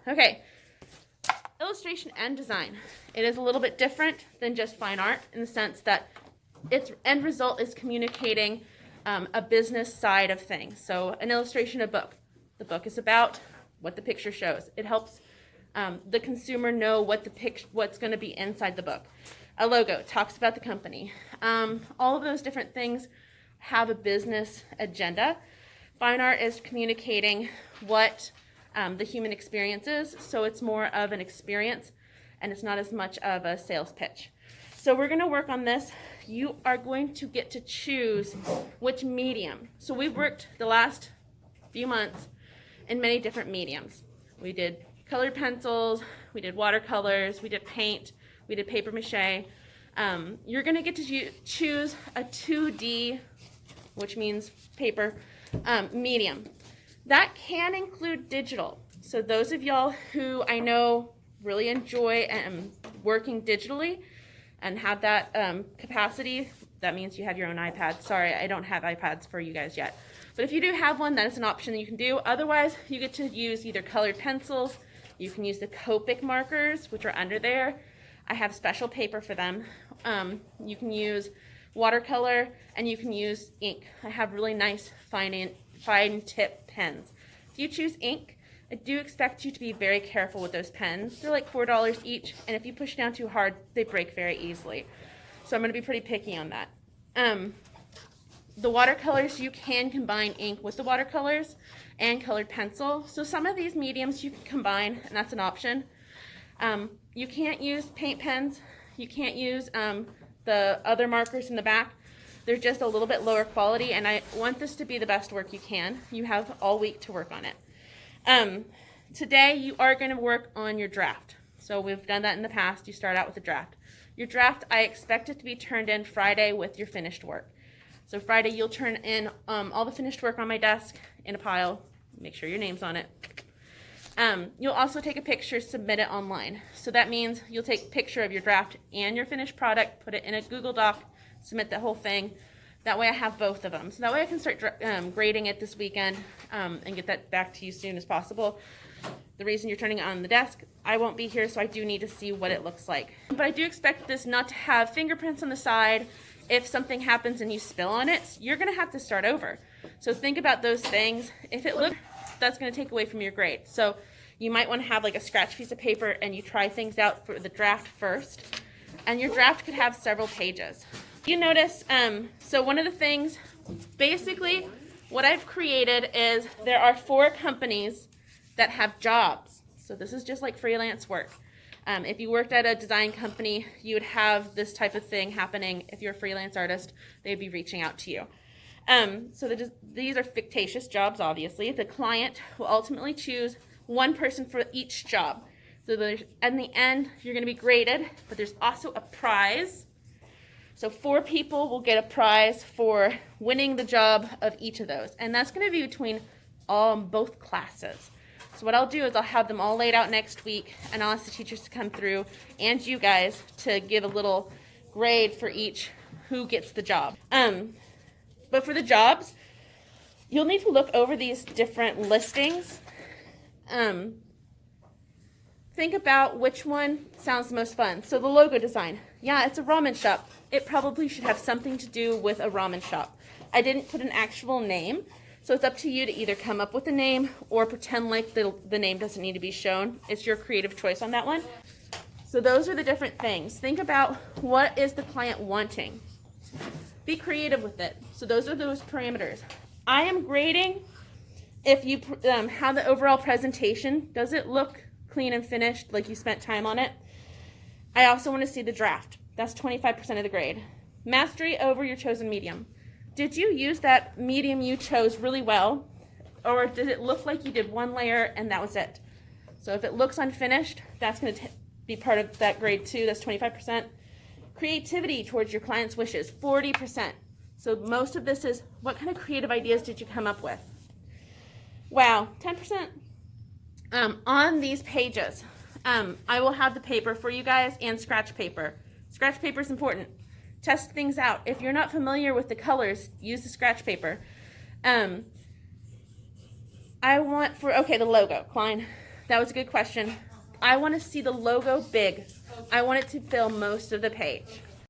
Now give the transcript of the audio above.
Okay, illustration and design. It is a little bit different than just fine art in the sense that its end result is communicating a business side of things. So an illustration, a book. The book is about what the picture shows. It helps the consumer know what's going to be inside the book. A logo talks about the company. All of those different things have a business agenda. Fine art is communicating what the human experience is, so it's more of an experience and it's not as much of a sales pitch. So we're going to work on this. You are going to get to choose which medium. So we've worked the last few months in many different mediums. We did colored pencils, we did watercolors, we did paint, we did paper mache. You're going to get to choose a 2D, which means paper, medium. That can include digital. So those of y'all who I know really enjoy working digitally and have that capacity, that means you have your own iPad. Sorry, I don't have iPads for you guys yet. But if you do have one, that is an option that you can do. Otherwise, you get to use either colored pencils, you can use the Copic markers, which are under there. I have special paper for them. You can use watercolor, and you can use ink. I have really nice fine tip pens. If you choose ink, I do expect you to be very careful with those pens. They're like $4 each, and if you push down too hard, they break very easily. So I'm going to be pretty picky on that. The watercolors, you can combine ink with the watercolors and colored pencil. So some of these mediums you can combine, and that's an option. You can't use paint pens. You can't use the other markers in the back. They're just a little bit lower quality, and I want this to be the best work you can. You have all week to work on it. Today you are going to work on your draft. So we've done that in the past. You start out with a draft. Your draft, I expect it to be turned in Friday with your finished work. So Friday you'll turn in all the finished work on my desk in a pile. Make sure your name's on it. You'll also take a picture, submit it online. So that means you'll take a picture of your draft and your finished product, put it in a Google Doc, submit the whole thing. That way I have both of them. So that way I can start grading it this weekend and get that back to you as soon as possible. The reason you're turning it on the desk, I won't be here, so I do need to see what it looks like. But I do expect this not to have fingerprints on the side. If something happens and you spill on it, you're going to have to start over. So think about those things. If it looks, that's going to take away from your grade. So you might want to have like a scratch piece of paper and you try things out for the draft first. And your draft could have several pages. You notice, so one of the things, basically what I've created is there are 4 companies that have jobs. So this is just like freelance work. If you worked at a design company, you would have this type of thing happening. If you're a freelance artist, they'd be reaching out to you. So these are fictitious jobs, obviously. The client will ultimately choose one person for each job. So in the end, you're going to be graded, but there's also a prize. So 4 people will get a prize for winning the job of each of those. And that's going to be between both classes. So what I'll do is I'll have them all laid out next week, and I'll ask the teachers to come through and you guys to give a little grade for each who gets the job. But for the jobs, you'll need to look over these different listings. Think about which one sounds the most fun. So the logo design. Yeah, it's a ramen shop. It probably should have something to do with a ramen shop. I didn't put an actual name, so it's up to you to either come up with a name or pretend like the name doesn't need to be shown. It's your creative choice on that one. So those are the different things. Think about what is the client wanting. Be creative with it. So those are those parameters. I am grading if you how the overall presentation, does it look clean and finished, like you spent time on it? I also want to see the draft. That's 25% of the grade. Mastery over your chosen medium. Did you use that medium you chose really well, or did it look like you did one layer and that was it? So if it looks unfinished, that's going to be part of that grade too. That's 25%. Creativity towards your client's wishes, 40%. So most of this is what kind of creative ideas did you come up with? Wow, 10%. On these pages, I will have the paper for you guys and scratch paper. Scratch paper is important. Test things out. If you're not familiar with the colors, use the scratch paper. I want the logo, Klein. that was a good question. I want to see the logo big. I want it to fill most of the page.